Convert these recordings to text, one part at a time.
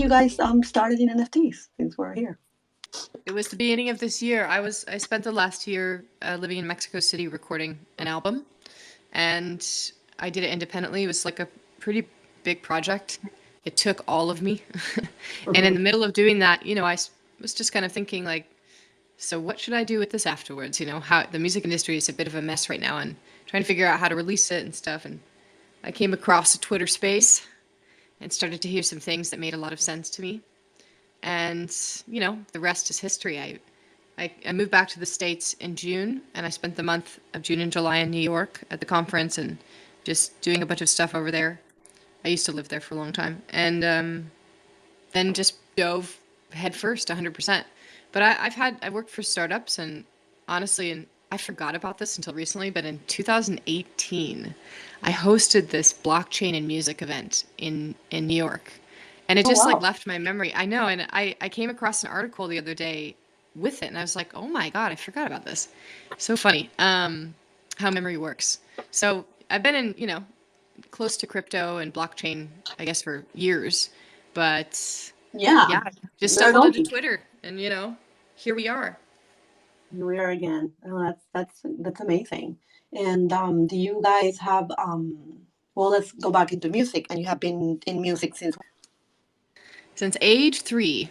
you guys started in NFTs since we're here? It was the beginning of this year. I spent the last year living in Mexico City recording an album, and I did it independently. It was like a pretty big project. It took all of me. And in Mhm. the middle of doing that, was just kind of thinking like, so what should I do with this afterwards? How the music industry is a bit of a mess right now and trying to figure out how to release it and stuff. And I came across a Twitter space and started to hear some things that made a lot of sense to me. And, the rest is history. I moved back to the States in June, and I spent the month of June and July in New York at the conference and just doing a bunch of stuff over there. I used to live there for a long time. And then just dove headfirst 100%. But I worked for startups, and honestly, and I forgot about this until recently, but in 2018, I hosted this blockchain and music event in New York. And it Oh just like wow. left my memory. I know, and I came across an article the other day with it, and I was like, oh my God, I forgot about this. So funny, how memory works. So I've been in, close to crypto and blockchain, I guess, for years. But Yeah, yeah, just you're an stumbled into oldie. Twitter and, here we are. Here we are again. Oh, that's amazing. And do you guys have well, let's go back into music. And you have been in music since Since age 3.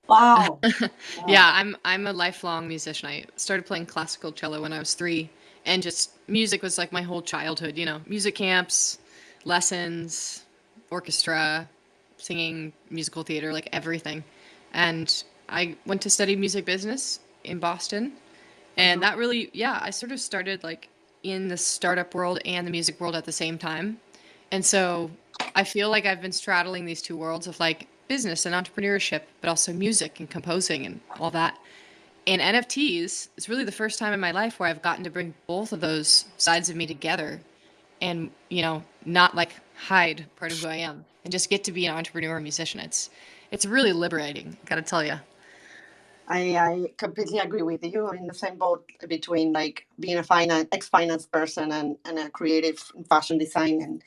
wow. Wow. Yeah, I'm a lifelong musician. I started playing classical cello when I was 3, and just music was like my whole childhood, music camps, lessons, orchestra, singing, musical theater, like everything. And I went to study music business in Boston, and Mhm. that really, yeah, I sort of started like in the startup world and the music world at the same time. And so I feel like I've been straddling these two worlds of like business and entrepreneurship, but also music and composing and all that. And NFTs is really the first time in my life where I've gotten to bring both of those sides of me together and, not like hide part of who I am and just get to be an entrepreneur and musician. It's really liberating, gotta tell you. I completely agree with you. I'm in the same boat between like being a finance ex-finance person and a creative in fashion design, and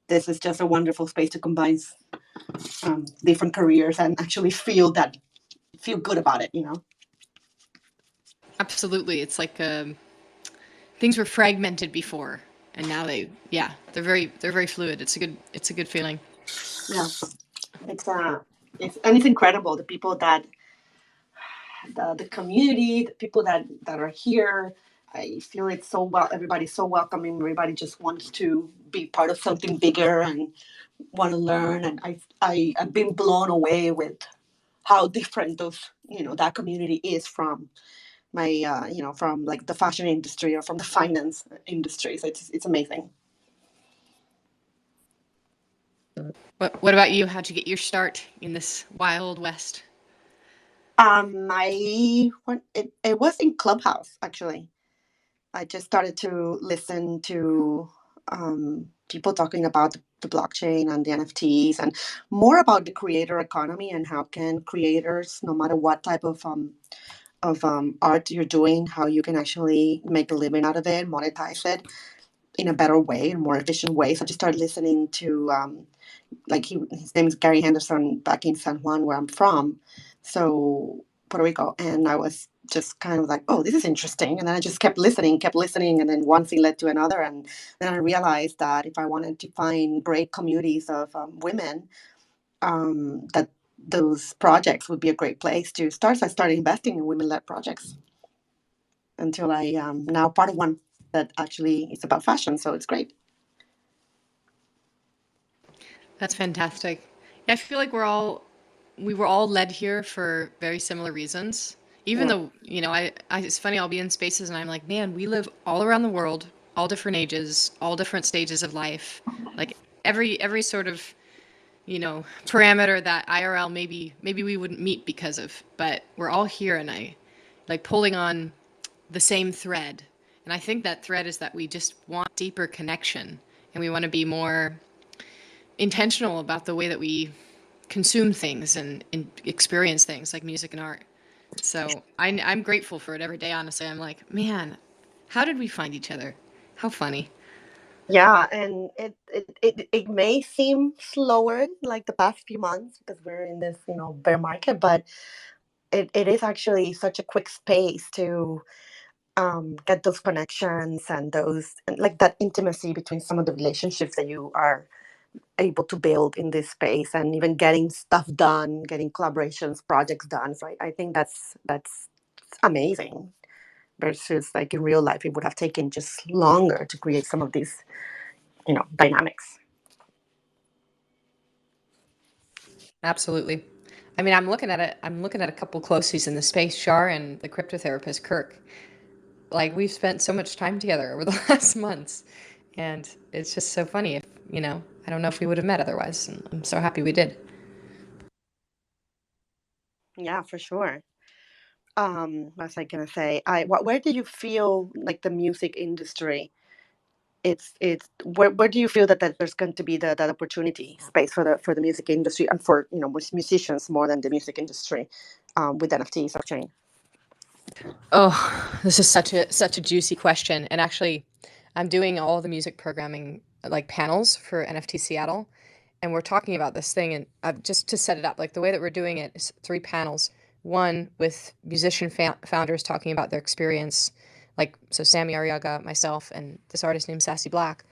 this is just a wonderful space to combine different careers and actually feel good about it. You know. Absolutely. It's like things were fragmented before and now they're very fluid. It's a good feeling. Yeah. It's and it's incredible the people that the community, the people that are here. I feel it's so well. Everybody's so welcoming. Everybody just wants to be part of something bigger and want to learn. And I've been blown away with how different those that community is from my from like the fashion industry or from the finance industry. So it's amazing. What about you? How'd you get your start in this wild west? It was in Clubhouse actually. I just started to listen to people talking about the blockchain and the NFTs and more about the creator economy and how can creators, no matter what type of art you're doing, how you can actually make a living out of it, monetize it in a better way, in a more efficient way. So I just started listening to his name is Gary Henderson back in San Juan, where I'm from, so Puerto Rico, and I was just kind of like, oh, this is interesting, and then I just kept listening, and then one thing led to another, and then I realized that if I wanted to find great communities of women, that those projects would be a great place to start. So I started investing in women-led projects until I am now part of one that actually is about fashion. So it's great. That's fantastic. Yeah, I feel like we were all led here for very similar reasons. Even Yeah. though, it's funny, I'll be in spaces and I'm like, man, we live all around the world, all different ages, all different stages of life. Like every sort of, parameter that IRL maybe we wouldn't meet because of, but we're all here and I like pulling on the same thread. And I think that thread is that we just want deeper connection and we want to be more intentional about the way that we consume things and experience things like music and art. So I'm grateful for it every day, honestly. I'm like, man, how did we find each other? How funny. Yeah, and it may seem slower like the past few months because we're in this, bear market, but it is actually such a quick space to get those connections and those and like that intimacy between some of the relationships that you are able to build in this space, and even getting stuff done, getting collaborations, projects done. So I think that's amazing. Versus like in real life, it would have taken just longer to create some of these, dynamics. Absolutely. I mean, I'm looking at it. I'm looking at a couple closies in the space, Shar and the cryptotherapist Kirk. Like we've spent so much time together over the last months, and it's just so funny. If I don't know if we would have met otherwise. And I'm so happy we did. Yeah, for sure. What was I gonna say? Where do you feel like the music industry? It's where do you feel that there's going to be that opportunity space for the music industry and for musicians more than the music industry, with NFTs blockchain? Oh, this is such a juicy question. And actually, I'm doing all the music programming like panels for NFT Seattle, and we're talking about this thing. And just to set it up, like the way that we're doing it is three panels. One with musician founders talking about their experience, like so Sammy Arriaga, myself, and this artist named Sassy Black.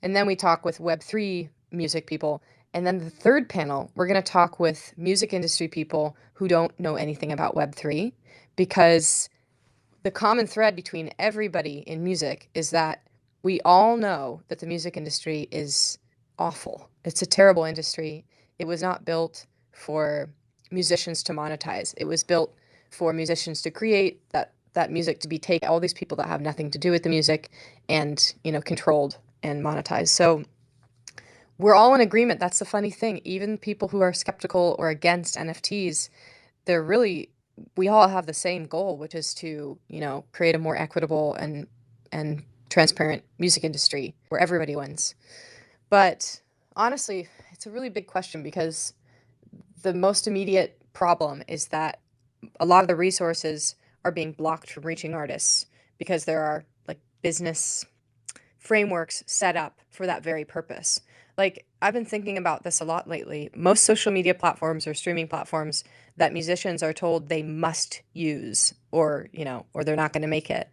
And then we talk with Web3 music people. And then the third panel, we're going to talk with music industry people who don't know anything about Web3, because the common thread between everybody in music is that we all know that the music industry is awful. It's a terrible industry. It was not built for musicians to monetize. It was built for musicians to create that music to be taken all these people that have nothing to do with the music and, controlled and monetized. So we're all in agreement. That's the funny thing. Even people who are skeptical or against NFTs, they're really we all have the same goal, which is to, create a more equitable and transparent music industry where everybody wins. But honestly, it's a really big question because the most immediate problem is that a lot of the resources are being blocked from reaching artists because there are like business frameworks set up for that very purpose. Like, I've been thinking about this a lot lately. Most social media platforms or streaming platforms that musicians are told they must use, or they're not going to make it.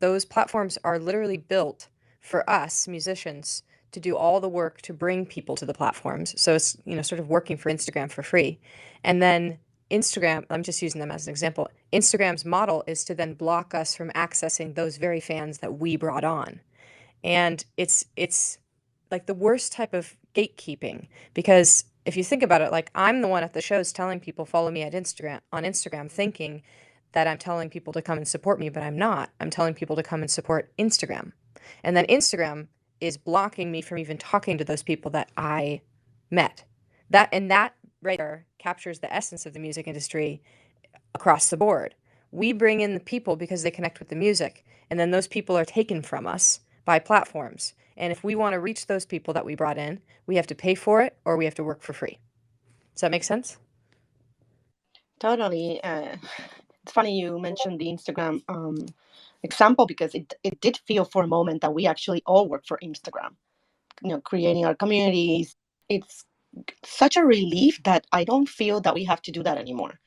Those platforms are literally built for us musicians to do all the work to bring people to the platforms. So it's, sort of working for Instagram for free. And then Instagram, I'm just using them as an example. Instagram's model is to then block us from accessing those very fans that we brought on. And it's like the worst type of gatekeeping, because if you think about it, like I'm the one at the shows telling people follow me at Instagram on Instagram, thinking that I'm telling people to come and support me, but I'm not. I'm telling people to come and support Instagram. And then Instagram is blocking me from even talking to those people that I met. That right there captures the essence of the music industry across the board. We bring in the people because they connect with the music, and then those people are taken from us by platforms. And if we want to reach those people that we brought in, we have to pay for it or we have to work for free. Does that make sense? Totally. It's funny you mentioned the Instagram example because it did feel for a moment that we actually all work for Instagram. Creating our communities. It's such a relief that I don't feel that we have to do that anymore.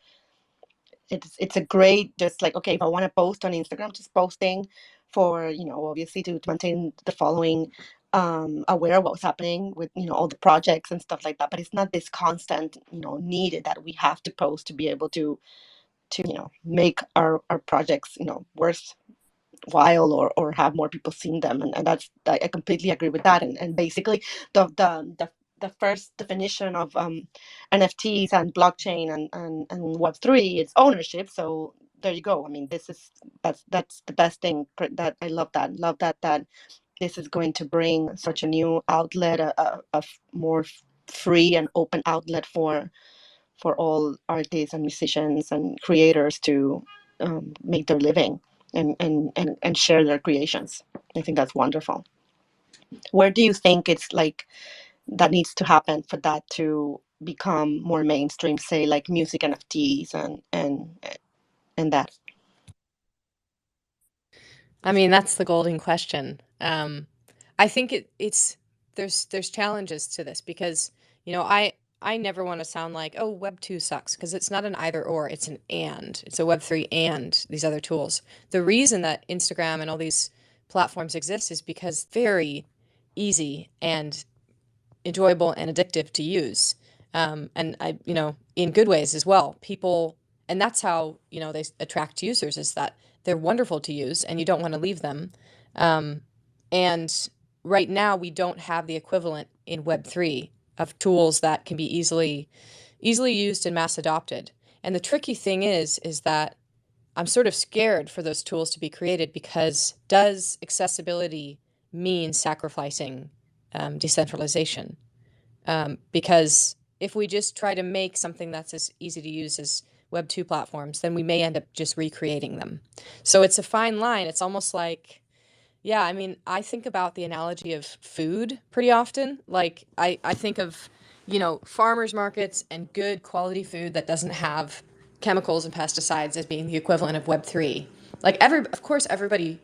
It's a great, just like, okay, if I want to post on Instagram, just posting for, obviously to maintain the following, aware of what's happening with, all the projects and stuff like that. But it's not this constant, need that we have to post to be able to make our projects, worthwhile, or have more people seeing them. And that's, I completely agree with that. And basically the first definition of NFTs and blockchain and Web3 is ownership. So there you go. I mean, that's the best thing. That I love that this is going to bring such a new outlet, a more free and open outlet for all artists and musicians and creators to make their living and share their creations. I think that's wonderful. Where do you think it's like that needs to happen for that to become more mainstream, say like music NFTs and that? I mean, that's the golden question. I think it's there's challenges to this because, I never want to sound like, oh, Web 2 sucks, because it's not an either or, it's an and. It's a Web 3 and these other tools. The reason that Instagram and all these platforms exist is because very easy and enjoyable and addictive to use. And in good ways as well. People, and that's how, they attract users, is that they're wonderful to use and you don't want to leave them. Um, and right now we don't have the equivalent in Web3 of tools that can be easily used and mass adopted. And the tricky thing is that I'm sort of scared for those tools to be created, because does accessibility mean sacrificing decentralization? Because if we just try to make something that's as easy to use as Web 2 platforms, then we may end up just recreating them. So it's a fine line. It's almost like, yeah, I mean, I think about the analogy of food pretty often. Like, I think of, farmers markets and good quality food that doesn't have chemicals and pesticides as being the equivalent of Web 3. Like, of course, everybody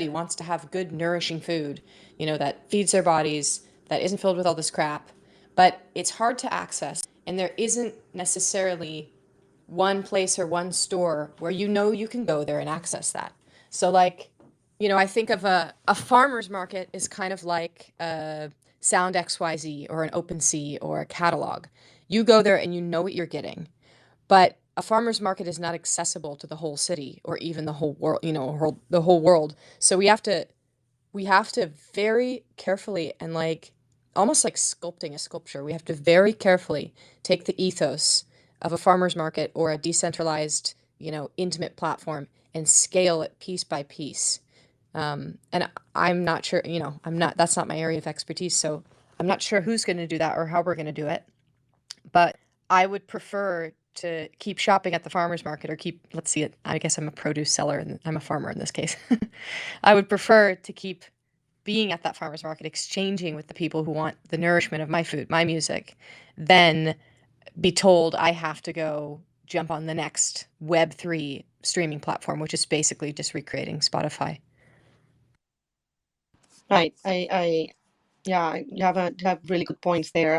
wants to have good, nourishing food, that feeds their bodies, that isn't filled with all this crap. But it's hard to access, and there isn't necessarily one place or one store where you can go there and access that. So, like, I think of a farmer's market is kind of like a Sound XYZ or an OpenSea or a catalog. You go there and you know what you're getting. But a farmer's market is not accessible to the whole city or even the whole world, the whole world. So we have to very carefully, and like almost like sculpting a sculpture, we have to very carefully take the ethos of a farmer's market or a decentralized, intimate platform and scale it piece by piece. And I'm not sure, that's not my area of expertise. So I'm not sure who's going to do that or how we're going to do it. But I would prefer to keep shopping at the farmer's market, or let's see it. I guess I'm a produce seller and I'm a farmer in this case. I would prefer to keep being at that farmer's market, exchanging with the people who want the nourishment of my food, my music, than be told I have to go jump on the next Web3 streaming platform, which is basically just recreating Spotify. Right. Yeah, you have really good points there.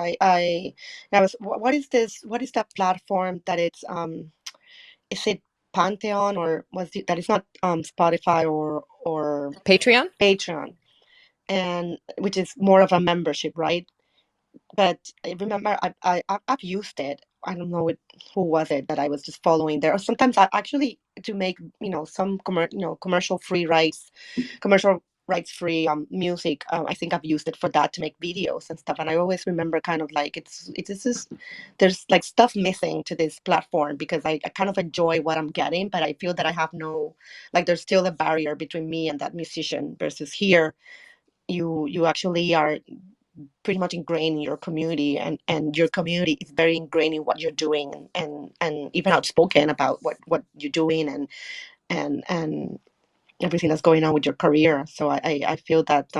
What is this? What is that platform that it's is it Pantheon, or was it that it's not Spotify or Patreon? Patreon, and which is more of a membership, right? But I remember I've used it. I don't know who was it that I was just following there. Or sometimes I actually, to make some commercial free rights, commercial rights free music. I think I've used it for that, to make videos and stuff. And I always remember kind of like it's just, there's like stuff missing to this platform, because I kind of enjoy what I'm getting, but I feel that I have no, like, there's still a barrier between me and that musician, versus here you actually are pretty much ingrained in your community, and your community is very ingrained in what you're doing, and even outspoken about what you're doing, and everything that's going on with your career. So I feel that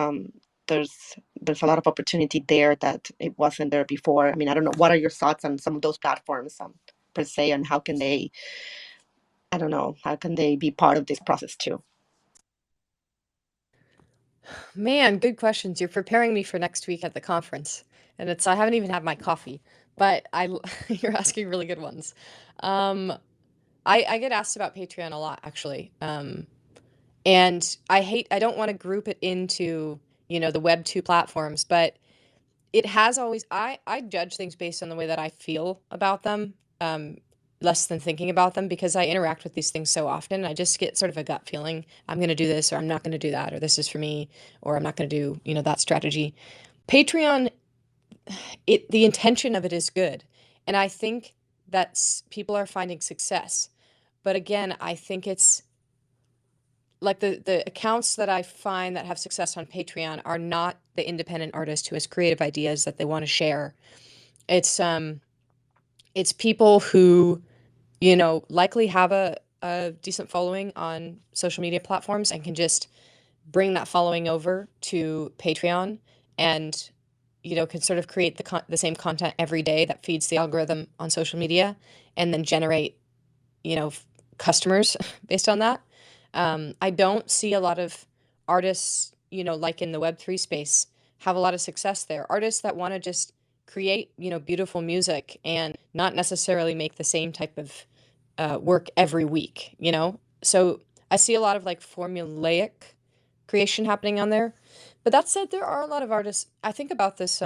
there's a lot of opportunity there that it wasn't there before. I mean, I don't know, what are your thoughts on some of those platforms, per se, and how can they, I don't know, how can they be part of this process too? Man, good questions. You're preparing me for next week at the conference. And I haven't even had my coffee, but you're asking really good ones. Um, I get asked about Patreon a lot, actually. And I don't want to group it into, the Web 2 platforms, but it has always, I judge things based on the way that I feel about them, less than thinking about them, because I interact with these things so often. I just get sort of a gut feeling, I'm going to do this, or I'm not going to do that, or this is for me, or I'm not going to do, that strategy. Patreon, the intention of it is good. And I think that people are finding success. But again, I think it's like the accounts that I find that have success on Patreon are not the independent artist who has creative ideas that they want to share. It's it's people who, likely have a decent following on social media platforms and can just bring that following over to Patreon, and can sort of create the same content every day that feeds the algorithm on social media, and then generate, customers based on that. I don't see a lot of artists like in the Web3 space, have a lot of success there. Artists that want to just create, beautiful music and not necessarily make the same type of work every week. So I see a lot of like formulaic creation happening on there. But that said, there are a lot of artists. I think about this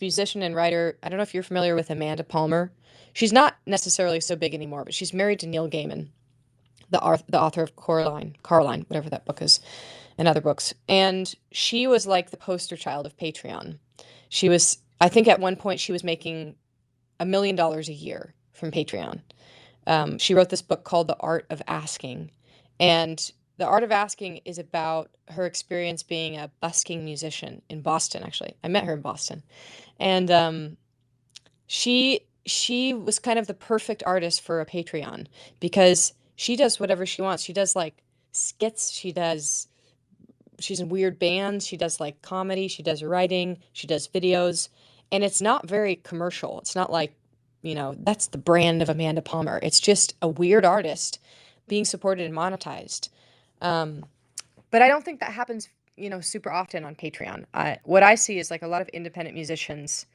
musician and writer. I don't know if you're familiar with Amanda Palmer. She's not necessarily so big anymore, but she's married to Neil Gaiman, the author of Coraline, whatever that book is, and other books. And she was like the poster child of Patreon. I think at one point she was making $1 million a year from Patreon. She wrote this book called The Art of Asking. And The Art of Asking is about her experience being a busking musician in Boston, actually. I met her in Boston. And she was kind of the perfect artist for a Patreon because she does whatever she wants. She does like skits, she's in weird bands, she does like comedy, she does writing, she does videos, and it's not very commercial. It's not like, that's the brand of Amanda Palmer. It's just a weird artist being supported and monetized. Um, but I don't think that happens, super often on Patreon. What I see is like a lot of independent musicians,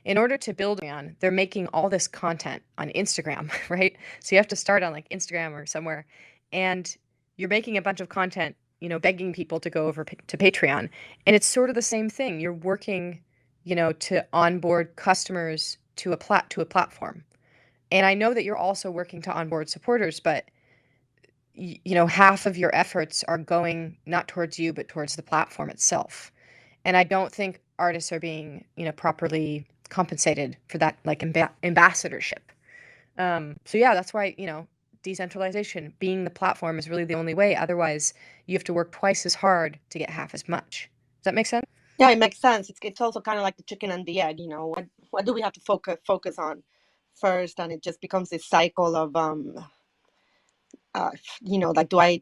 in order to build on, they're making all this content on Instagram, right? So you have to start on like Instagram or somewhere, and you're making a bunch of content, begging people to go over to Patreon. And it's sort of the same thing. You're working, to onboard customers to a platform. And I know that you're also working to onboard supporters, but half of your efforts are going not towards you, but towards the platform itself. And I don't think artists are being, properly compensated for that, like ambassadorship. So yeah, that's why, decentralization, being the platform, is really the only way. Otherwise, you have to work twice as hard to get half as much. Does that make sense? Yeah, it makes sense. It's also kind of like the chicken and the egg. What do we have to focus on first, and it just becomes this cycle of like do I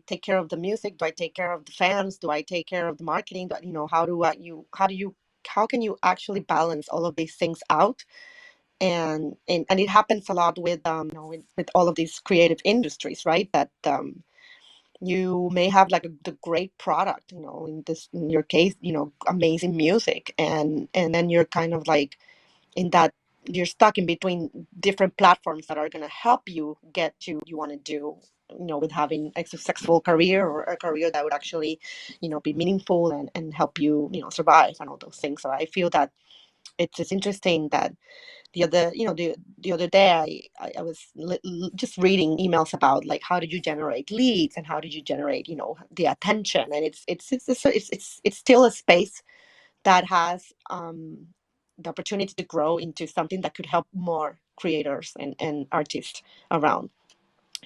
take care of the music? Do I take care of the fans? Do I take care of the marketing? How can you actually balance all of these things out? And it happens a lot with all of these creative industries, right? That you may have like the great product, in your case, amazing music, and then you're kind of like in that you're stuck in between different platforms that are going to help you get to you want to do, with having a successful career, or a career that would actually, be meaningful, and help you, survive, and all those things. So I feel that it's interesting that the other day I was just reading emails about like how did you generate leads, and how did you generate, the attention. And it's still a space that has the opportunity to grow into something that could help more creators and artists around.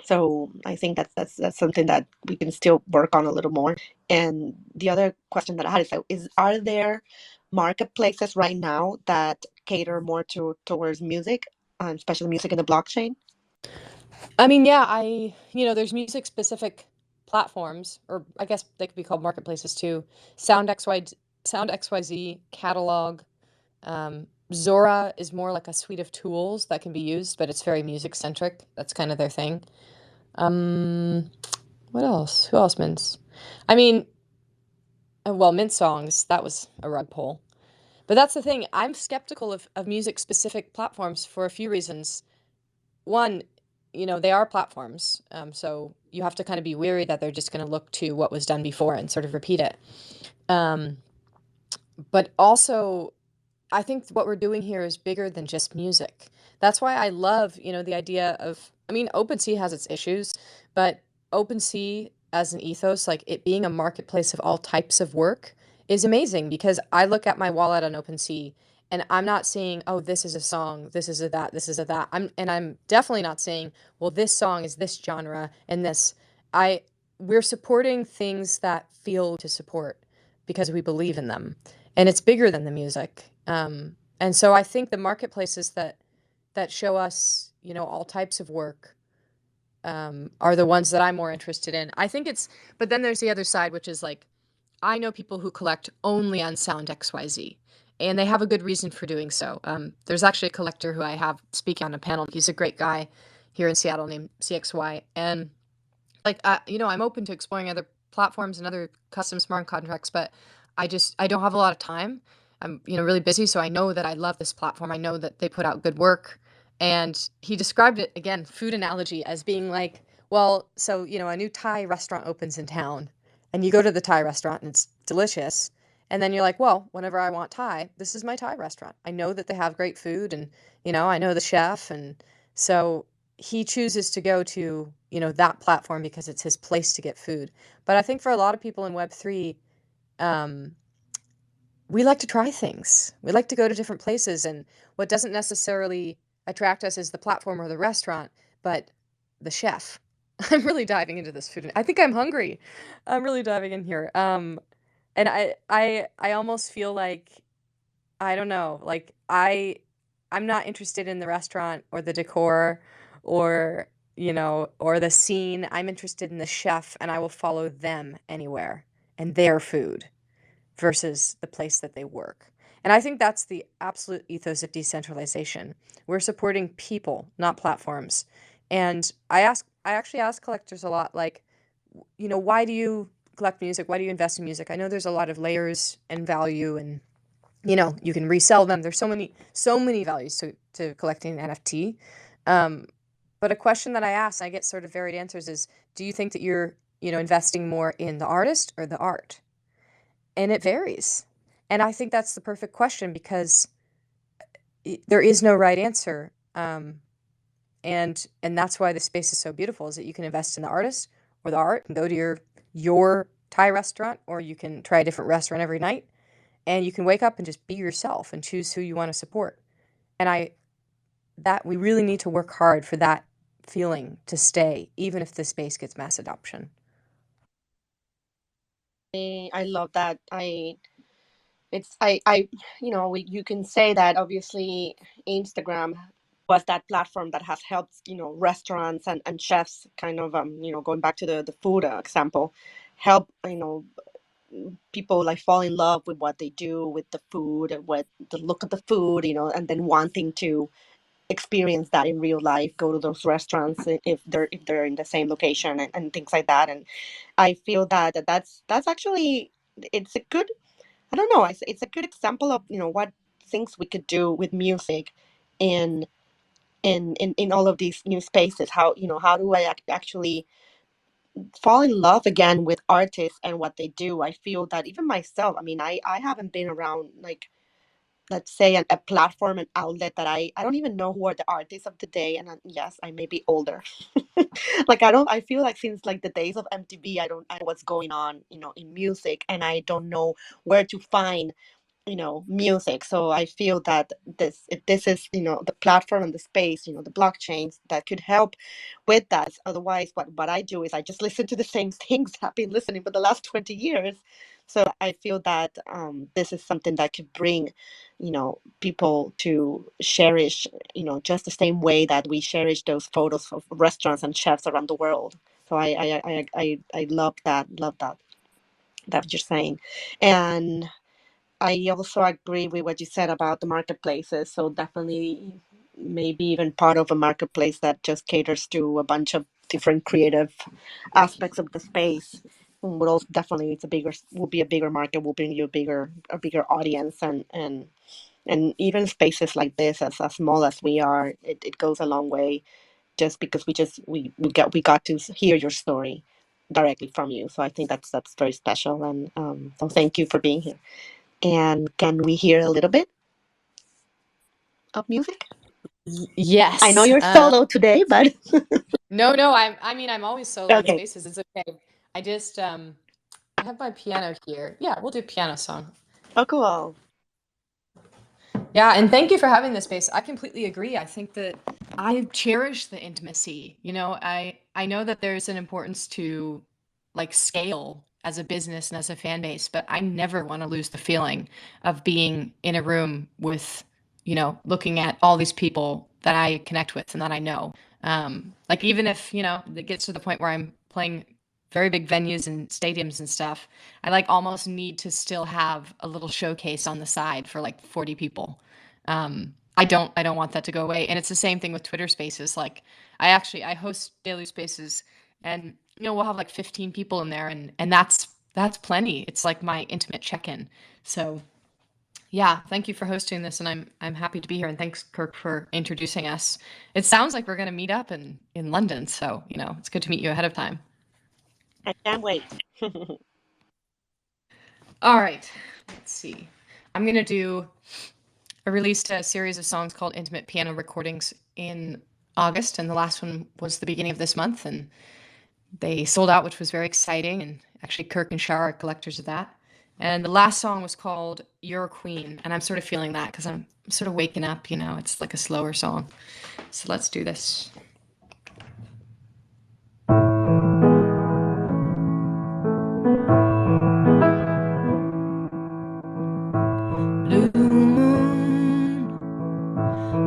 So I think that's something that we can still work on a little more. And the other question that I had is are there marketplaces right now that cater more towards music, especially music in the blockchain? I mean, yeah, there's music specific platforms, or I guess they could be called marketplaces too. Sound XY, Sound XYZ, Catalog. Zora is more like a suite of tools that can be used, but it's very music centric. That's kind of their thing. Um, what else? Who else mints? I mean, well, Mint Songs, that was a rug pull. But that's the thing. I'm skeptical of music specific platforms for a few reasons. One, they are platforms. So you have to kind of be wary that they're just going to look to what was done before and sort of repeat it. Um, but also, I think what we're doing here is bigger than just music. That's why I love, the idea of, I mean, OpenSea has its issues, but OpenSea as an ethos, like it being a marketplace of all types of work, is amazing because I look at my wallet on OpenSea and I'm not saying, oh, this is a song, this is a that, this is a that. I'm definitely not saying, well, this song is this genre and this. I we're supporting things that feel to support because we believe in them, and it's bigger than the music. And so I think the marketplaces that show us, all types of work, are the ones that I'm more interested in. I think but then there's the other side, which is like, I know people who collect only on Sound XYZ, and they have a good reason for doing so. There's actually a collector who I have speaking on a panel. He's a great guy here in Seattle named CXY, and like, I'm open to exploring other platforms and other custom smart contracts, but I don't have a lot of time. I'm, really busy, so I know that I love this platform. I know that they put out good work. And he described it, again, food analogy, as being like, well, so, a new Thai restaurant opens in town, and you go to the Thai restaurant and it's delicious. And then you're like, well, whenever I want Thai, this is my Thai restaurant. I know that they have great food, and, I know the chef. And so he chooses to go to, that platform because it's his place to get food. But I think for a lot of people in Web3, um, we like to try things. We like to go to different places, and what doesn't necessarily attract us is the platform or the restaurant, but the chef. I'm really diving into this food. I think I'm hungry. I'm really diving in here. And I almost feel like, I don't know, like I'm not interested in the restaurant or the decor or, or the scene. I'm interested in the chef, and I will follow them anywhere and their food versus the place that they work. And I think that's the absolute ethos of decentralization. We're supporting people, not platforms. And I actually ask collectors a lot, like, why do you collect music? Why do you invest in music? I know there's a lot of layers and value, and you can resell them. There's so many values to collecting an NFT. Um, but a question that I ask, I get sort of varied answers, is, do you think that you're, investing more in the artist or the art? And it varies. And I think that's the perfect question, because there is no right answer. And that's why the space is so beautiful, is that you can invest in the artist or the art and go to your Thai restaurant, or you can try a different restaurant every night, and you can wake up and just be yourself and choose who you want to support. And that we really need to work hard for that feeling to stay, even if the space gets mass adoption. I love that. I you can say that obviously Instagram was that platform that has helped restaurants and chefs kind of going back to the food example, help people like fall in love with what they do with the food and with the look of the food, and then wanting to experience that in real life, go to those restaurants if they're in the same location, and things like that. And I feel that's actually, it's a good, I don't know, it's a good example of what things we could do with music in in all of these new spaces. How do I actually fall in love again with artists and what they do? I feel that even myself, I mean, I haven't been around, like, let's say a platform, an outlet that I don't even know who are the artists of the day. And yes, I may be older. Like, I feel like since like the days of MTV, I know what's going on in music, and I don't know where to find music. So I feel that if this is the platform and the space, the blockchains that could help with that. Otherwise, what I do is I just listen to the same things I've been listening for the last 20 years. So I feel that this is something that could bring people to cherish just the same way that we cherish those photos of restaurants and chefs around the world. So I love that you're saying. And I also agree with what you said about the marketplaces. So definitely, maybe even part of a marketplace that just caters to a bunch of different creative aspects of the space would also definitely, will be a bigger market, will bring you a bigger audience. And even spaces like this, as small as we are, it goes a long way, just because we got to hear your story directly from you. So I think that's very special. And so thank you for being here. And can we hear a little bit of music? I know Yes. you're solo today, but No, no, I mean, I'm always solo in okay. spaces. It's okay. I just, I have my piano here. Yeah, we'll do a piano song. Oh, cool. Yeah, and thank you for having this space. I completely agree. I think that I cherish the intimacy. I know that there's an importance to like scale as a business and as a fan base, but I never want to lose the feeling of being in a room with, looking at all these people that I connect with and that I know. Like even if, it gets to the point where I'm playing very big venues and stadiums and stuff, I like almost need to still have a little showcase on the side for like 40 people. I don't want that to go away. And it's the same thing with Twitter Spaces. Like I host daily spaces, and we'll have like 15 people in there, and that's plenty. It's like my intimate check-in. So yeah, thank you for hosting this, and I'm happy to be here. And thanks, Kirk, for introducing us. It sounds like we're going to meet up in London, so it's good to meet you ahead of time. I can't wait. All right, let's see. I'm going to do. I released a series of songs called Intimate Piano Recordings in August, and the last one was the beginning of this month, and they sold out, which was very exciting. And actually, Kirk and Shar are collectors of that. And the last song was called You're a Queen. And I'm sort of feeling that because I'm sort of waking up, it's like a slower song. So let's do this. Blue moon,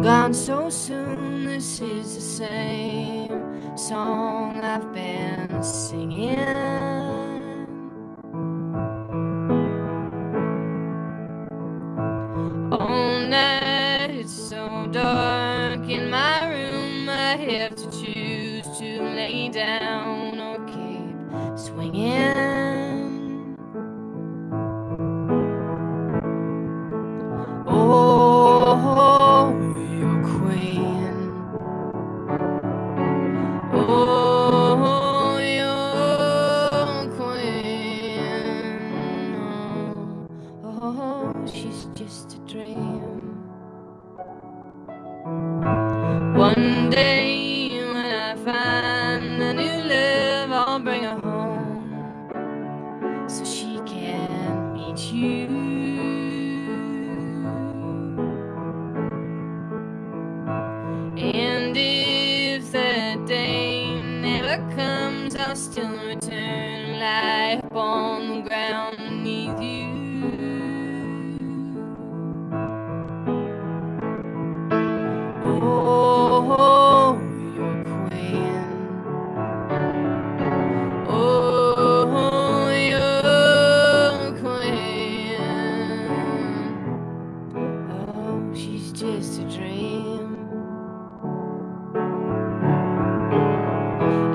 gone so soon. This is the same song I've been singing. All night, it's so dark in my room. I have to choose to lay down or keep swinging. Oh, you're queen. Oh, you're queen. Oh, she's just a dream. One day when I find a new love, I'll bring her home so she can meet you. And if that day never comes, I'll still return and lie up on the ground beneath you. Oh, you're queen. Oh, you're queen. Oh, she's just a dream.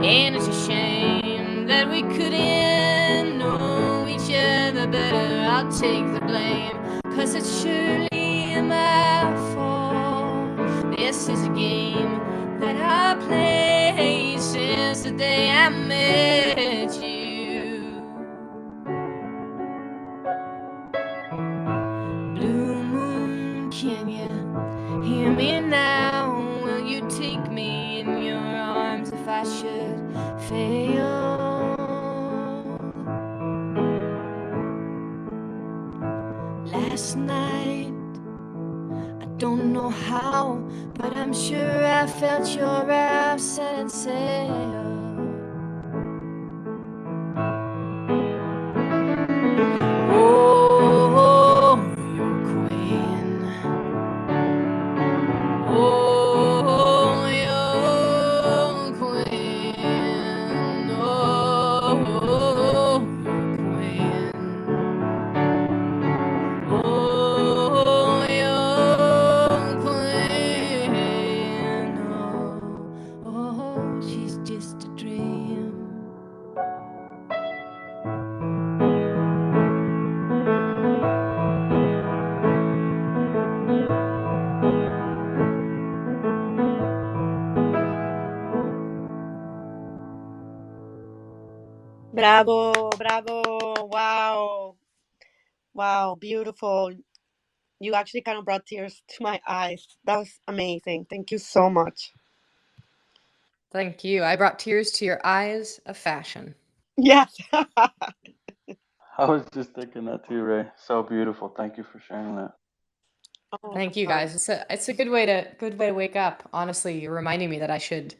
And it's a shame that we couldn't know each other better. I'll take the blame, 'cause it's surely my fault. This is a game that I played since the day I met you. Blue moon, can you hear me now? Will you take me in your arms if I should fail? Last night, I don't know how, but I'm sure I felt your wrath set sail. Oh, you're queen. Oh, you're queen. Oh, you're queen. Oh, you're queen. Oh, she's just a dream. Bravo, bravo. Wow. Wow, beautiful. You actually kind of brought tears to my eyes. That was amazing. Thank you so much. Thank you. I brought tears to your eyes of fashion. Yes. I was just thinking that too, Ray. So beautiful. Thank you for sharing that. Oh, Thank of you, course. guys. It's a good way to wake up. Honestly, you're reminding me that I should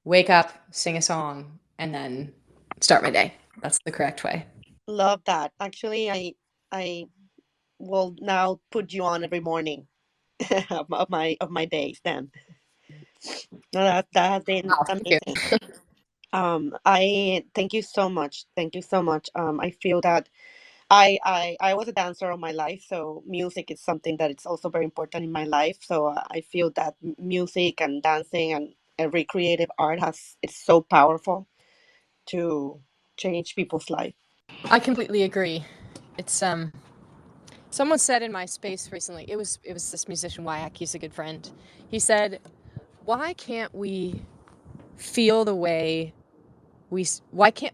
wake up, sing a song, and then start my day. That's the correct way. Love that. Actually, I will now put you on every morning of my days then. No, that has been Wow, thank you. amazing. I thank you so much. Thank you so much. I feel that I was a dancer all my life, so music is something that it's also very important in my life. So I feel that music and dancing and every creative art has it's so powerful. to change people's life. I completely agree. It's someone said in my space recently, it was this musician Wyack, he's a good friend. He said, why can't we feel the way why can't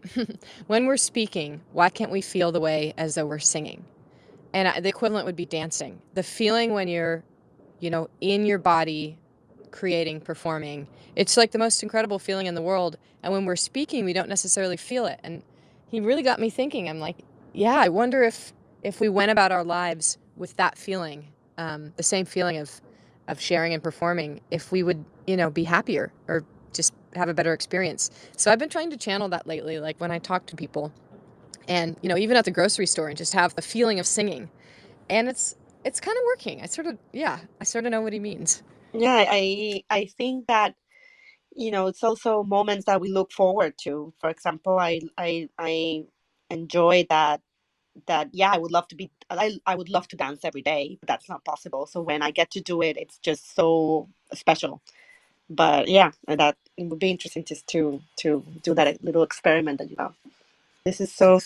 when we're speaking, why can't we feel the way as though we're singing? And the equivalent would be dancing. The feeling when you're, in your body, creating, performing. It's like the most incredible feeling in the world. And when we're speaking, we don't necessarily feel it. And he really got me thinking. I'm like, yeah, I wonder if we went about our lives with that feeling, the same feeling of sharing and performing, if we would, be happier or just have a better experience. So I've been trying to channel that lately, like when I talk to people and, even at the grocery store, and just have the feeling of singing. And it's kind of working. I sort of know what he means. Yeah, I think that it's also moments that we look forward to. For example, I enjoy that yeah, I would love to dance every day, but that's not possible. So when I get to do it, it's just so special. But yeah, that it would be interesting just to do that little experiment that you have. This is so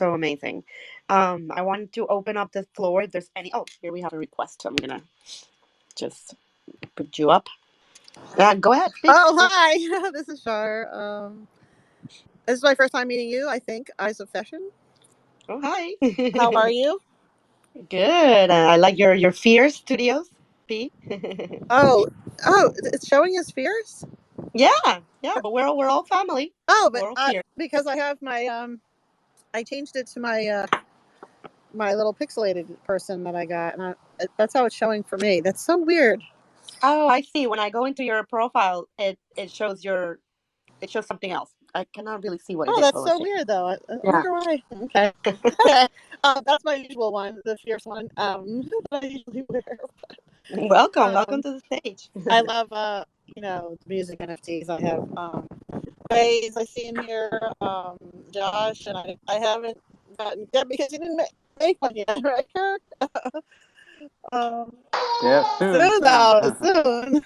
amazing. I wanted to open up the floor if there's any. Oh, here we have a request. So I'm gonna just put you up. Go ahead, speak. Oh, hi. This is Shar. This is my first time meeting you, I think. Eyes of Fashion. Oh, hi. How are you? Good. I like your Fear Studios. P. Oh, it's showing his fears? Yeah, but we're all family. Oh, We're but all Fear. because I have my I changed it to my my little pixelated person that I got, and that's how it's showing for me. That's so weird. Oh, I see. When I go into your profile, it shows something else. I cannot really see what it Oh, is. that's But let's so see. weird, though. I Yeah. wonder why. Okay. That's my usual one, the fierce one. That I usually wear. Welcome Um, to the stage. I love music NFTs. I have Ways I see in here, Josh, and I haven't gotten yet because you didn't make one yet, right, Kirk? um, Yeah, soon, soon soon. though, soon.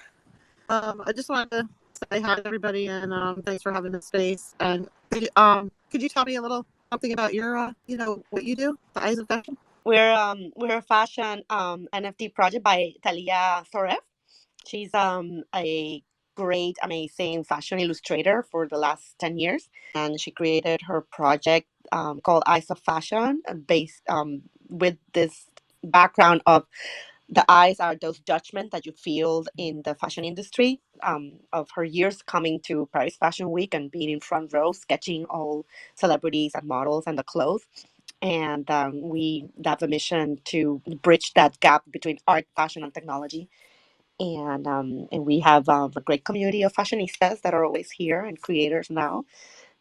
I just wanted to say hi to everybody and thanks for having this space. And could you tell me a little something about your what you do, the Eyes of Fashion? We're a fashion NFT project by Talia Soref. She's a great, amazing fashion illustrator for the last 10 years. And she created her project called Eyes of Fashion, based with this background of the eyes are those judgment that you feel in the fashion industry, of her years coming to Paris Fashion Week and being in front row, sketching all celebrities and models and the clothes. And we have a mission to bridge that gap between art, fashion, and technology. And we have a great community of fashionistas that are always here and creators now.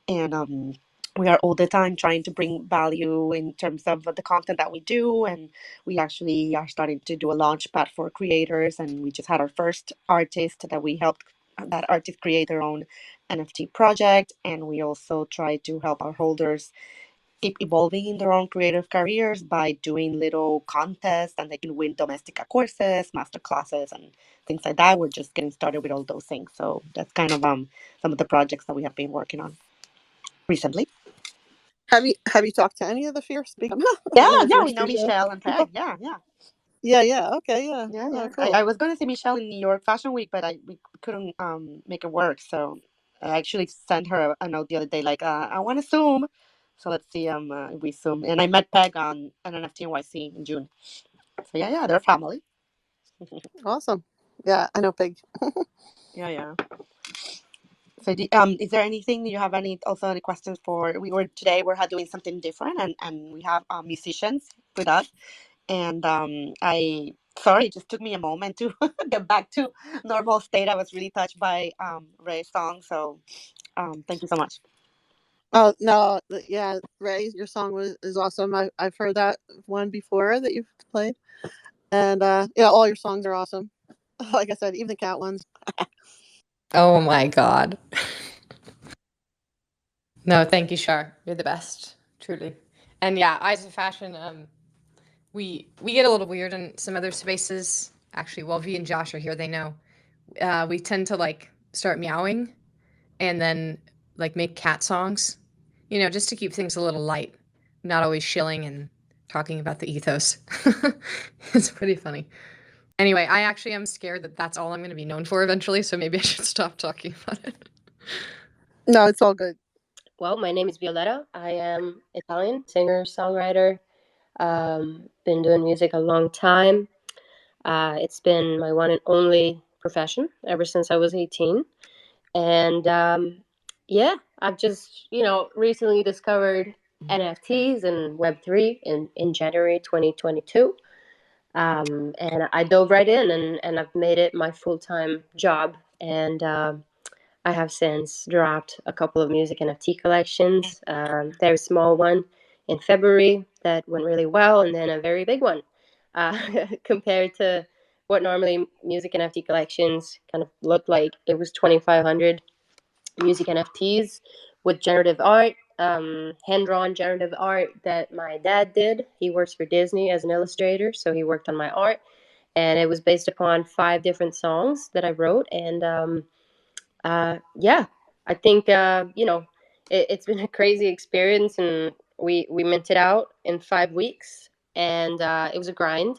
And we are all the time trying to bring value in terms of the content that we do. And we actually are starting to do a launch pad for creators. And we just had our first artist that we helped, that artist create their own NFT project. And we also try to help our holders keep evolving in their own creative careers by doing little contests, and they can win domestic courses, master classes, and things like that. We're just getting started with all those things. So that's kind of some of the projects that we have been working on recently. Have you talked to any of the fierce people? Yeah, Any of the yeah, fierce we know studio Michelle and people? Peg. Yeah. Yeah. Okay, yeah. Yeah, Oh, yeah. cool. I was going to see Michelle in New York Fashion Week, but we couldn't make it work. So I actually sent her a note the other day, like, I want to Zoom. So let's see if we Zoom. And I met Peg on an NFT NYC in June. So yeah, they're family. Awesome. Yeah, I know Pig. Yeah. So is there anything you have any questions for? We're doing something different, and we have musicians with us. And I sorry, it just took me a moment to get back to normal state. I was really touched by Ray's song, so thank you so much. Oh no, yeah, Ray, your song is awesome. I've heard that one before that you've played, and yeah, all your songs are awesome. Like I said, even the cat ones. Oh my God. No, thank you, Shar. You're the best, truly. And yeah, Eyes of Fashion. We get a little weird in some other spaces. Actually, while V and Josh are here, they know. We tend to like start meowing, and then like make cat songs, just to keep things a little light, not always shilling and talking about the ethos. It's pretty funny. Anyway, I actually am scared that that's all I'm going to be known for eventually, so maybe I should stop talking about it. No, it's all good. Well, my name is Violetta. I am Italian, singer, songwriter. Been doing music a long time. It's been my one and only profession ever since I was 18. And yeah, I've just, recently discovered NFTs and Web3 in January 2022. And I dove right in, and I've made it my full time job. And I have since dropped a couple of music NFT collections. Very small one in February that went really well, and then a very big one uh, compared to what normally music NFT collections kind of look like. It was 2,500 music NFTs with generative art, hand drawn generative art that my dad did. He works for Disney as an illustrator, so he worked on my art, and it was based upon 5 different songs that I wrote. And yeah, I think it's been a crazy experience, and we minted out in 5 weeks, and it was a grind,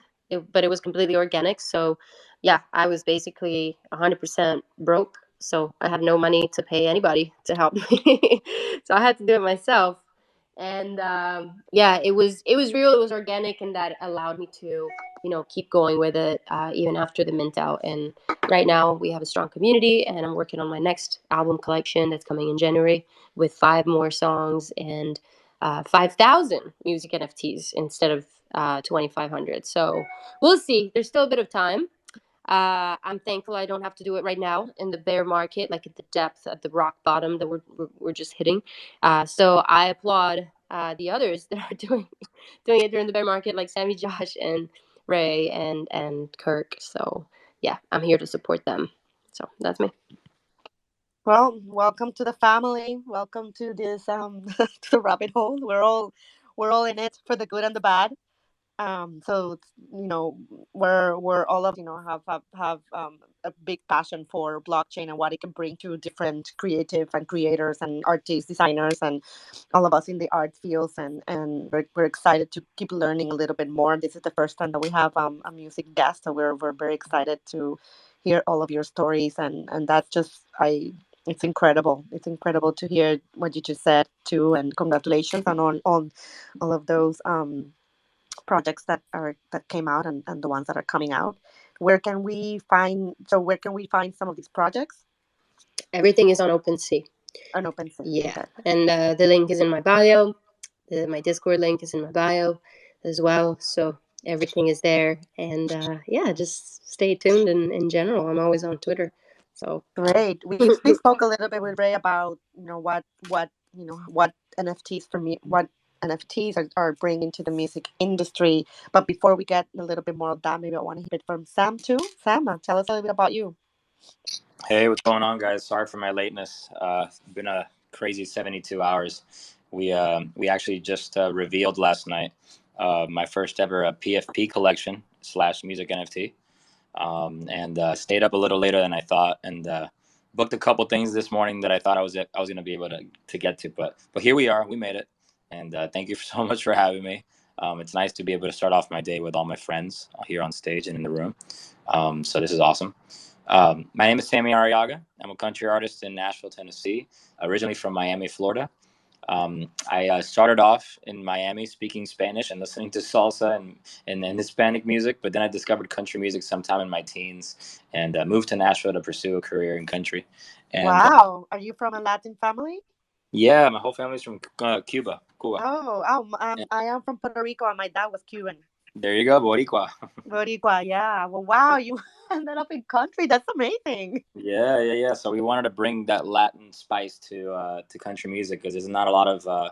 but it was completely organic. So yeah, I was basically 100% broke, so I had no money to pay anybody to help me, so I had to do it myself. And yeah, it was real, it was organic, and that allowed me to keep going with it even after the mint out. And right now we have a strong community, and I'm working on my next album collection that's coming in January with 5 more songs and 5,000 music NFTs instead of 2,500. So we'll see. There's still a bit of time. I'm thankful I don't have to do it right now in the bear market, like at the depth, at the rock bottom that we're just hitting. So I applaud the others that are doing it during the bear market, like Sammy, Josh, and Ray, and Kirk. So yeah, I'm here to support them. So that's me. Well, welcome to the family. Welcome to this to the rabbit hole. We're all in it for the good and the bad. So we're all of have a big passion for blockchain and what it can bring to different creative and creators and artists, designers, and all of us in the art fields. And we're excited to keep learning a little bit more. This is the first time that we have a music guest, so we're very excited to hear all of your stories. And that's just I. It's incredible. It's incredible to hear what you just said too, and congratulations on all of those projects that came out, and the ones that are coming out. Where can we find some of these projects Everything is on OpenSea. on OpenSea? Yeah, Okay. and the link is in my bio. My Discord link is in my bio as well. So everything is there. And yeah, just stay tuned. In general, I'm always on Twitter. So Great. We spoke a little bit with Ray about what NFTs for me what NFTs are bringing to the music industry. But before we get a little bit more of that, maybe I want to hear it from Sam too. Sam, tell us a little bit about you. Hey, what's going on, guys? Sorry for my lateness. It's been a crazy 72 hours. We actually just revealed last night my first ever PFP collection slash music NFT, and stayed up a little later than I thought, and booked a couple things this morning that I thought I was going to be able to get to, but here we are. We made it, and thank you so much for having me. It's nice to be able to start off my day with all my friends here on stage and in the room. So this is awesome. My name is Sammy Arriaga. I'm a country artist in Nashville, Tennessee, originally from Miami, Florida. I started off in Miami speaking Spanish and listening to salsa and Hispanic music, but then I discovered country music sometime in my teens and moved to Nashville to pursue a career in country. And Wow. Are you from a Latin family? yeah, my whole family's from Cuba. Yeah. I am from Puerto Rico, and my dad was Cuban. There you go, Boricua. Boricua, yeah. Well, wow, you ended up in country. That's amazing. Yeah. So we wanted to bring that Latin spice to country music because there's not a lot of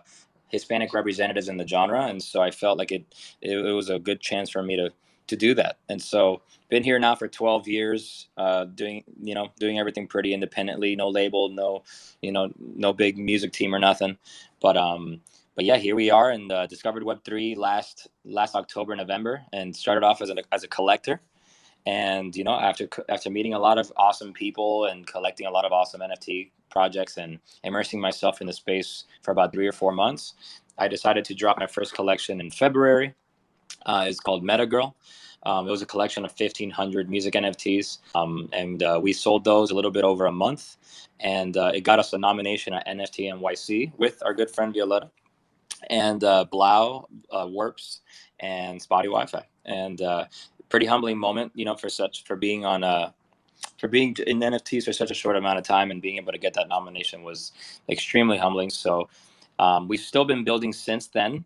Hispanic representatives in the genre, and so I felt like it was a good chance for me to do that. And so been here now for 12 years, doing everything pretty independently, no label, no big music team or nothing, but yeah, here we are, and discovered Web3 last October, November, and started off as a collector. And after meeting a lot of awesome people and collecting a lot of awesome NFT projects and immersing myself in the space for about 3 or 4 months, I decided to drop my first collection in February. It's called Meta Girl. It was a collection of 1,500 music NFTs, and we sold those a little bit over a month, and it got us a nomination at NFT NYC with our good friend Violetta and Blau, Warps, and Spotty Wi-Fi, and pretty humbling moment, for being in NFTs for such a short amount of time and being able to get that nomination was extremely humbling. So we've still been building since then.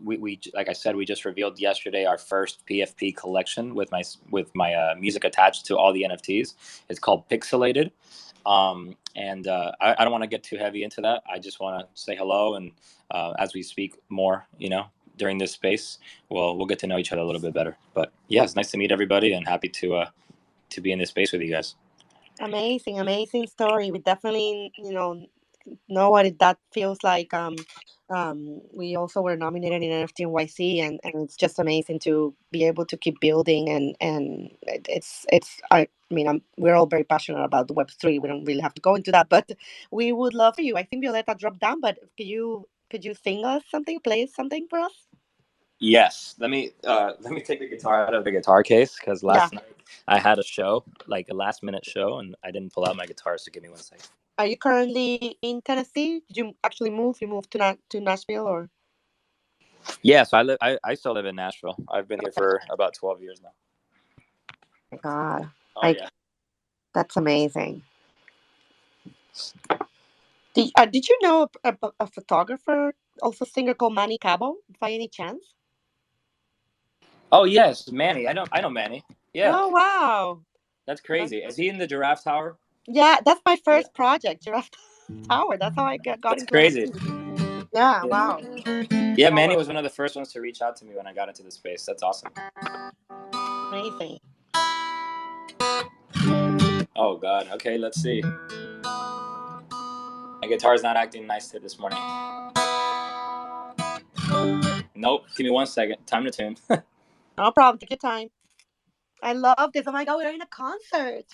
We like I said, we just revealed yesterday our first PFP collection with my music attached to all the NFTs. It's called Pixelated. And I don't want to get too heavy into that. I just want to say hello, and as we speak more, during this space, we'll get to know each other a little bit better. But yeah, it's nice to meet everybody, and happy to be in this space with you guys. Amazing story. We definitely, know what that feels like. We also were nominated in NFT NYC, and it's just amazing to be able to keep building. And we're all very passionate about the Web3. We don't really have to go into that, but we would love for you. I think Violetta dropped down, but could you sing us something, play something for us? Yes. Let me take the guitar out of the guitar case, because last night I had a show, like a last minute show, and I didn't pull out my guitar. So give me 1 second. Are you currently in Tennessee? Did you actually move? You moved to Nashville, or? Yeah, so I still live in Nashville. I've been here for about 12 years now. Oh my God. Yeah. That's amazing. Did you know a photographer, also singer, called Manny Cabo, by any chance? Oh yes, Manny. I know Manny. Yeah. Oh wow. That's crazy. Is he in the Giraffe Tower? Yeah, that's my first project, Giraffe Tower. That's how I got That's into crazy. NFT. Yeah, wow. Yeah, Manny was one of the first ones to reach out to me when I got into the space. That's awesome. Amazing. Oh God. Okay, let's see. My guitar's not acting nice this morning. Nope. Give me 1 second. Time to tune. No problem. Take your time. I love this. Oh my God, we're in a concert.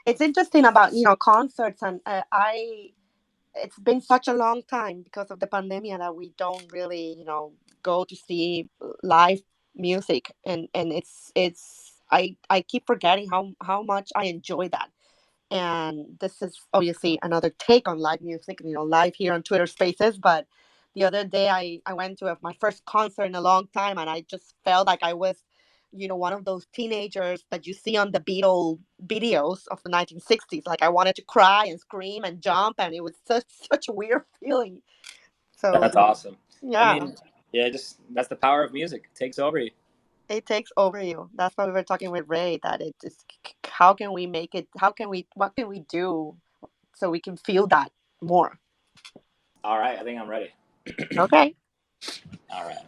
It's interesting about concerts, and it's been such a long time because of the pandemic that we don't really go to see live music, and I keep forgetting how much I enjoy that. And this is obviously another take on live music, live here on Twitter Spaces. But the other day I went to my first concert in a long time, and I just felt like I was one of those teenagers that you see on the Beatles videos of the 1960s. Like, I wanted to cry and scream and jump, and it was such a weird feeling. So that's awesome. yeah. I mean, yeah, that's the power of music. It takes over you. It takes over you. That's why we were talking with Rae, that it's how can we make it, what can we do so we can feel that more. All right, I think I'm ready. Okay. All right.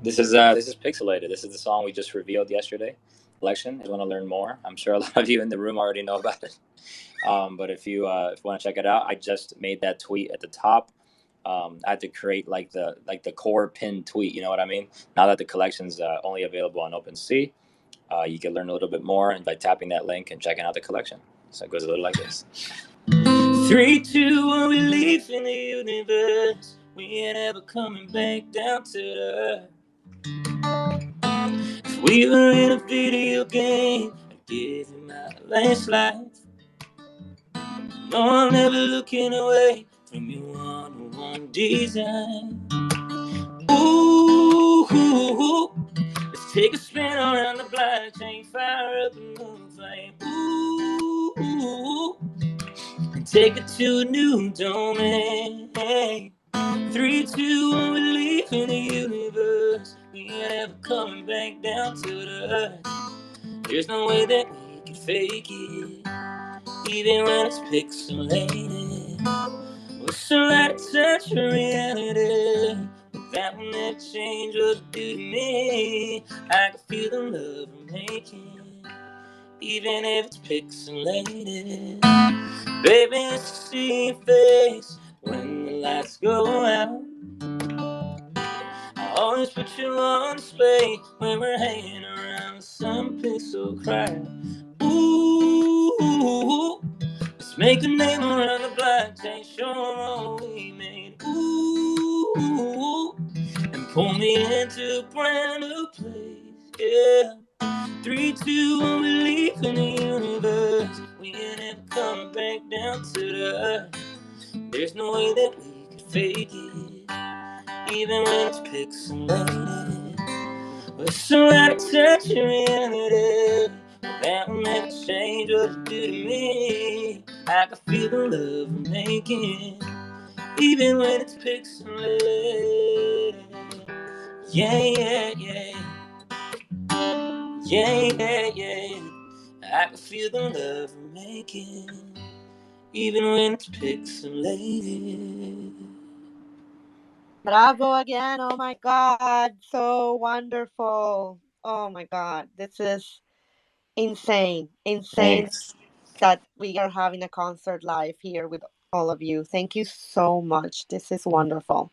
This is Pixelated. This is the song we just revealed yesterday. Collection. If you want to learn more, I'm sure a lot of you in the room already know about it. But if you want to check it out, I just made that tweet at the top. I had to create like the core pin tweet. You know what I mean? Now that the collection's only available on OpenSea, you can learn a little bit more by tapping that link and checking out the collection. So it goes a little like this. 3, 2, 1, we leave in the universe. We ain't ever coming back down to the earth. If we were in a video game, I'd give you my last life. No, I'm never looking away from your one-on-one design. Ooh, let's take a spin around the blockchain, fire up a moon flame. Ooh, and take it to a new domain. 3, 2, 1, we leave in the universe. We ain't ever coming back down to the earth. There's no way that we can fake it, even when it's pixelated. We're so out of touch with reality, but that will never change what it do to me. I can feel the love we're making, even if it's pixelated. Baby, it's to see your face when the lights go out. I always put you on display when we're hanging around someplace so quiet. Ooh, let's make a name around the blockchain, show 'em all we made. Ooh, and pull me into a brand new place. Yeah. 3, 2, 1, believe in the universe. We ain't ever coming back down to the earth. There's no way that we could fake it, even when it's pixelated. We're so out of touch in reality, that will never change what it do to me. I can feel the love we're making, even when it's pixelated. Yeah, yeah, yeah. Yeah, yeah, yeah. I can feel the love we're making, even when it's pixelated. Bravo again. Oh my God. So wonderful. Oh my God. This is insane. Insane Thanks. that we are having a concert live here with all of you. Thank you so much. This is wonderful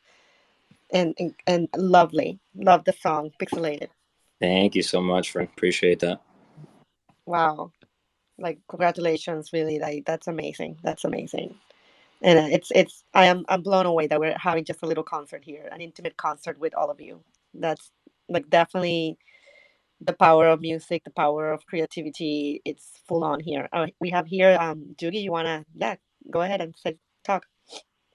and lovely. Love the song, Pixelated. Thank you so much, friend. Appreciate that. Wow. Like congratulations, really. Like that's amazing. That's amazing. And I'm blown away that we're having just a little concert here, an intimate concert with all of you. That's like definitely the power of music, the power of creativity. It's full on here. We have here, Jugi. You wanna, yeah, go ahead and say talk.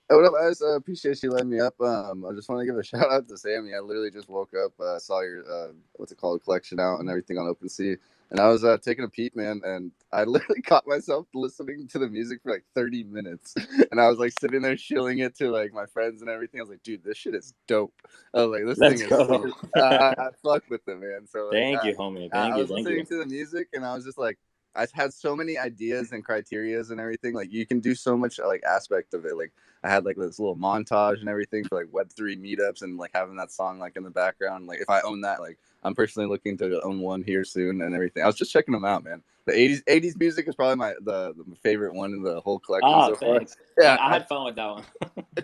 What up, guys? I appreciate you letting me up. I just want to give a shout out to Sammy. I literally just woke up, saw your what's it called, collection out and everything on OpenSea, and I was taking a peep, man, and I literally caught myself listening to the music for like 30 minutes, and I was like sitting there shilling it to like my friends and everything. I was like, dude, this shit is dope. I was like, this Let's thing is go. sick. I fuck with it, man. So like, Thank you, homie. Thank I you. was Thank you. listening to the music, and I was just like, I had so many ideas and criterias and everything. Like you can do so much like aspect of it. Like I had like this little montage and everything for like Web3 meetups and like having that song like in the background. Like if I own that, like I'm personally looking to own one here soon and everything. I was just checking them out, man. The 80s music is probably the favorite one in the whole collection Oh, so far. thanks. Yeah, I had fun with that one.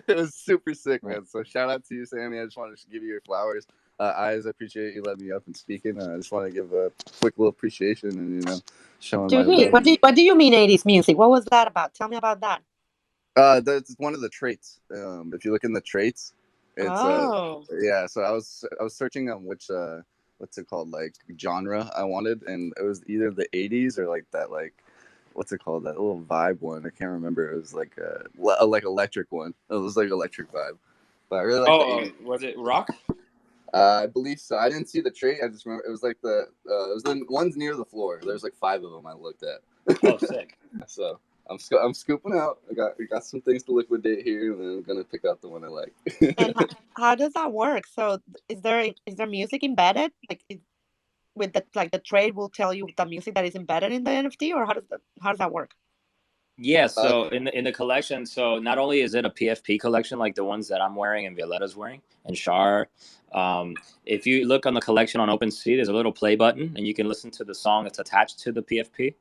it was super sick, man. So shout out to you, Sammy. I just wanted to give you your flowers. I appreciate you letting me up and speaking. I just want to give a quick little appreciation and showing my Jugi, love. what do you mean 80s music? What was that about? Tell me about that. That's one of the traits. If you look in the traits, it's Oh, yeah. So I was searching on which what's it called, like genre I wanted, and it was either the 80s or like that, like what's it called, that little vibe one. I can't remember. It was like a like electric one. It was like electric vibe, but I really like the 80s. Was it rock? I believe so. I didn't see the trait. I just remember it was like it was the ones near the floor. There's like 5 of them I looked at. Oh, sick. So I'm scooping out. We got some things to liquidate here, and then I'm gonna pick out the one I like. and how does that work? So is there music embedded? Like with the like the trade will tell you the music that is embedded in the NFT, or how does that work? Yeah, so in the collection, so not only is it a PFP collection like the ones that I'm wearing and Violetta's wearing and Shar, if you look on the collection on OpenSea, there's a little play button and you can listen to the song that's attached to the PFP.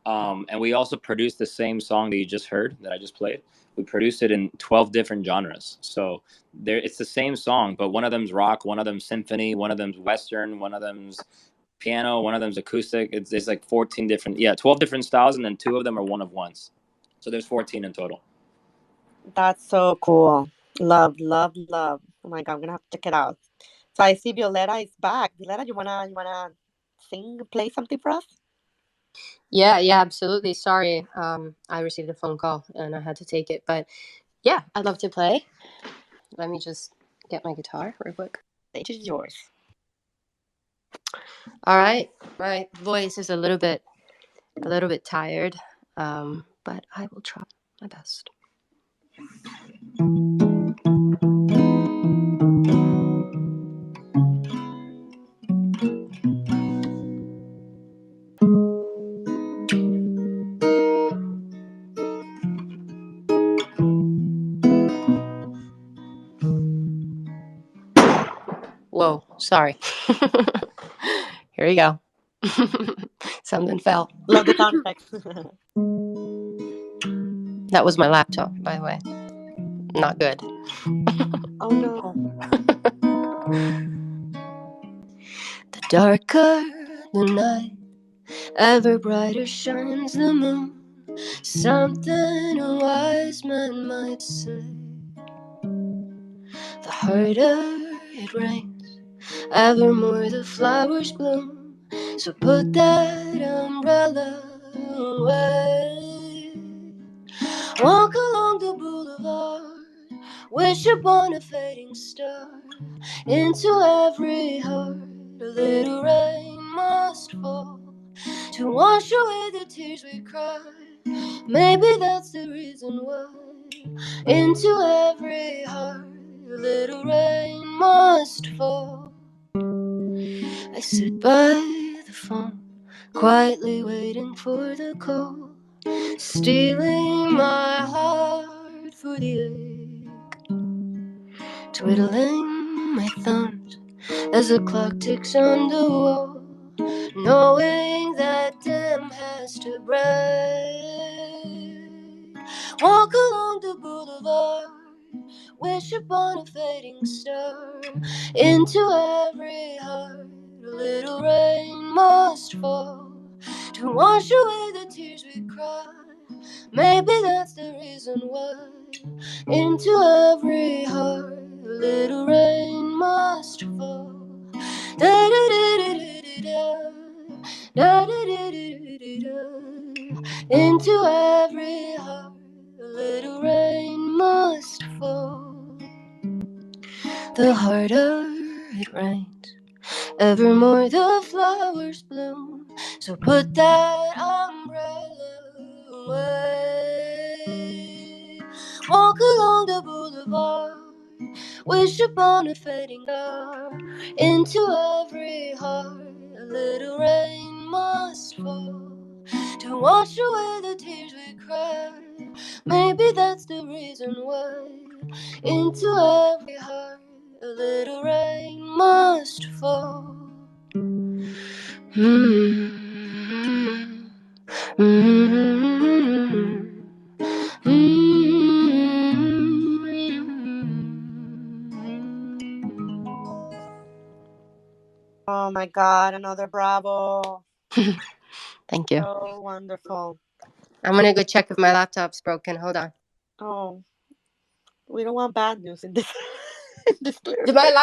And we also produced the same song that you just heard that I just played. We produced it in 12 different genres. So it's the same song, but one of them's rock, one of them's symphony, one of them's Western, one of them's piano, one of them's acoustic. It's like 14 different, 12 different styles, and then 2 of them are one of ones. So there's 14 in total. That's so cool. Love, love, love. Oh my God, I'm gonna have to check it out. So I see Violetta is back. Violetta, you wanna play something for us? Yeah, absolutely. Sorry, I received a phone call and I had to take it, but yeah, I'd love to play. Let me just get my guitar real quick. Stage is yours. All right, my voice is a little bit tired, but I will try my best. Whoa, sorry. Here we go. Something fell. Love the context. That was my laptop, by the way. Not good. Oh no. Darker the night, ever brighter shines the moon. Something a wise man might say. The harder it rains, evermore the flowers bloom. So put that umbrella away. Walk along the boulevard, wish upon a fading star. Into every heart a little rain must fall to wash away the tears we cry. Maybe that's the reason why. Into every heart a little rain must fall. I sit by the phone, quietly waiting for the call, stealing my heart for the ache, twiddling my thumbs as the clock ticks on the wall, knowing that time has to break. Walk along the boulevard, wish upon a fading star. Into every heart a little rain must fall to wash away the tears we cry. Maybe that's the reason why. Into every heart a little rain must fall. Da da da da da da da da da. Into every heart a little rain must fall. The harder it rains, evermore the flowers bloom. So put that umbrella away. Walk along the boulevard, wish upon a fading star. Into every heart a little rain must fall to wash away the tears we cry. Maybe that's the reason why. Into every heart a little rain must fall. Mm-hmm. Mm-hmm. Oh my God, another bravo. Thank you. So wonderful. I'm gonna go check if my laptop's broken. Hold on. Oh, we don't want bad news in this, in this Twitter Dude, space.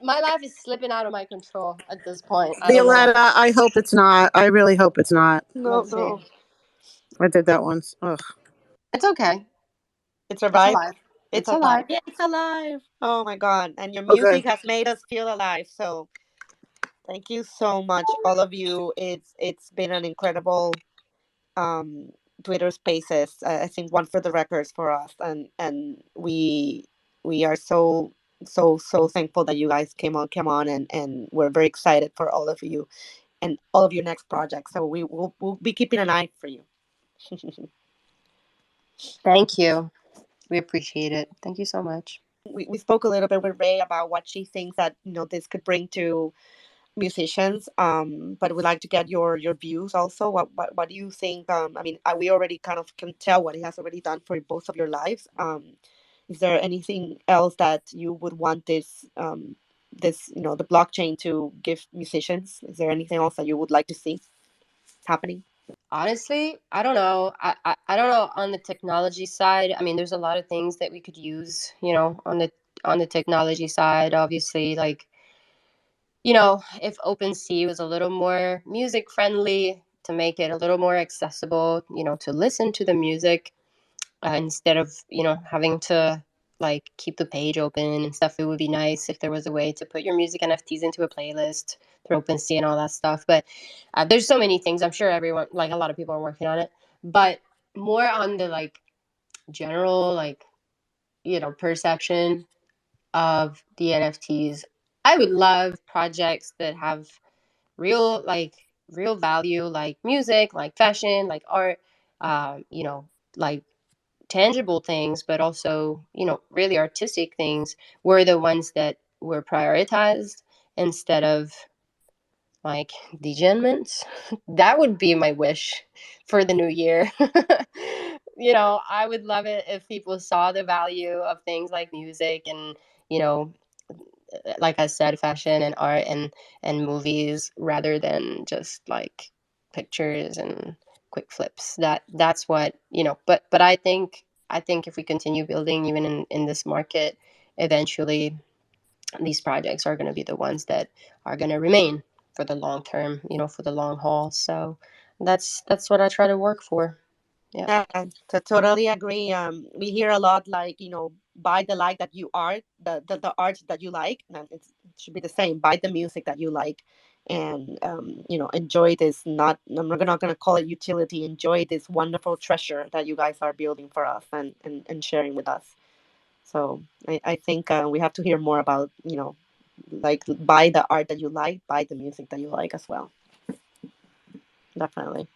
my life is slipping out of my control at this point. I don't know. Violetta, I hope it's not. I really hope it's not. No, Let's see. no. I did that once. Ugh. It's okay. It It's survived. alive. It's It's alive. alive. Yeah, it's alive. Oh my God. And your Okay. music has made us feel alive. So thank you so much, all of you. It's been an incredible um Twitter Spaces. I think one for the records for us, and we are so thankful that you guys came on, and we're very excited for all of you and all of your next projects. So we'll be keeping an eye for you. Thank you. We appreciate it. Thank you so much. We spoke a little bit with Rae about what she thinks that this could bring to musicians, but we'd like to get your views also. What do you think? I mean, we already kind of can tell what it has already done for both of your lives. Is there anything else that you would want this the blockchain to give musicians? Is there anything else that you would like to see happening? Honestly, I don't know. I don't know on the technology side. I mean, there's a lot of things that we could use, on the technology side. Obviously, like, if OpenSea was a little more music friendly to make it a little more accessible, to listen to the music instead of, having to like keep the page open and stuff. It would be nice if there was a way to put your music NFTs into a playlist through OpenSea and all that stuff. But there's so many things. I'm sure everyone, like a lot of people are working on it, but more on the like general, like, perception of the NFTs. I would love projects that have real value, like music, like fashion, like art, like tangible things, but also, really artistic things were the ones that were prioritized instead of like degenments. That would be my wish for the new year. I would love it if people saw the value of things like music and, you know, like I said, fashion and art and movies rather than just like pictures and quick flips. That's what, but I think if we continue building even in this market, eventually these projects are going to be the ones that are going to remain for the long term, for the long haul. So that's what I try to work for. Yeah. Yeah, to totally agree. We hear a lot like, buy the like that you are, the art that you like. And it should be the same. Buy the music that you like, and enjoy this. I'm not gonna call it utility. Enjoy this wonderful treasure that you guys are building for us and sharing with us. So I think we have to hear more about, like, buy the art that you like, buy the music that you like as well. Definitely.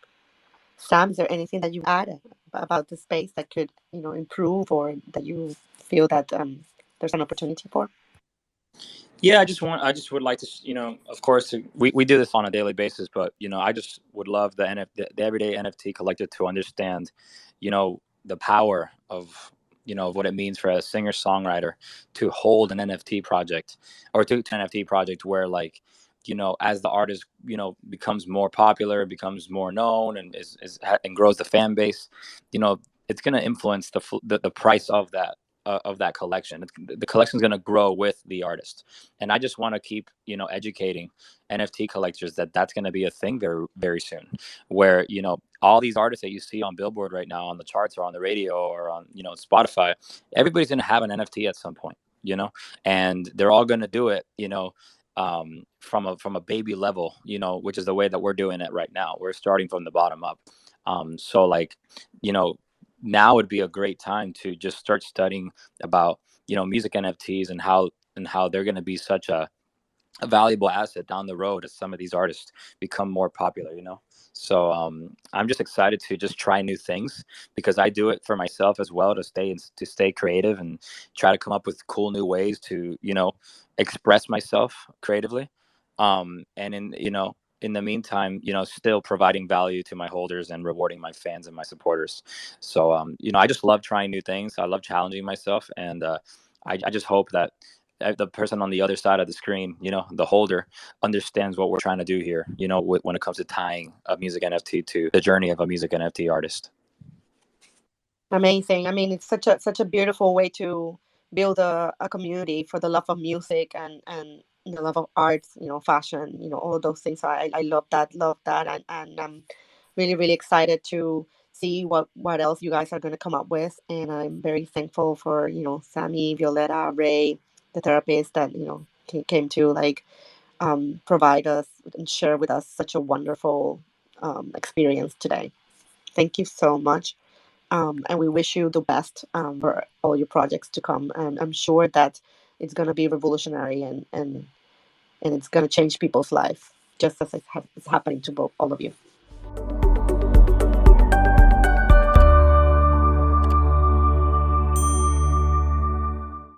Sam, is there anything that you add about the space that could, improve, or that you feel that there's an opportunity for? Yeah, I just would like to, of course, we do this on a daily basis, but, I just would love the everyday NFT collector to understand, the power of, of what it means for a singer songwriter to hold an NFT project, or to an NFT project where, like, as the artist, becomes more popular, becomes more known, and and grows the fan base, it's going to influence the price of that collection. The collection is going to grow with the artist, and I just want to keep, educating NFT collectors that that's going to be a thing very, very soon, where, all these artists that you see on Billboard right now, on the charts, or on the radio, or on, Spotify, everybody's going to have an NFT at some point, and they're all going to do it, from a baby level, which is the way that we're doing it right now. We're starting from the bottom up. So, like, you know now would be a great time to just start studying about, music NFTs, and how they're going to be such a valuable asset down the road as some of these artists become more popular. So, I'm just excited to just try new things, because I do it for myself as well, to stay creative and try to come up with cool new ways to, express myself creatively, and in the meantime, still providing value to my holders and rewarding my fans and my supporters. So, I just love trying new things. I love challenging myself, and I just hope that the person on the other side of the screen, the holder, understands what we're trying to do here, when it comes to tying a music NFT to the journey of a music NFT artist. Amazing. I mean, it's such a beautiful way to build a community for the love of music and the love of art, fashion, all of those things. So I love that, and I'm really really excited to see what else you guys are going to come up with. And I'm very thankful for, Sammy, Violetta, Rae, the therapist that, came to, like, provide us and share with us such a wonderful experience today. Thank you so much. And we wish you the best for all your projects to come. And I'm sure that it's going to be revolutionary, and it's going to change people's life, just as it's happening to both all of you.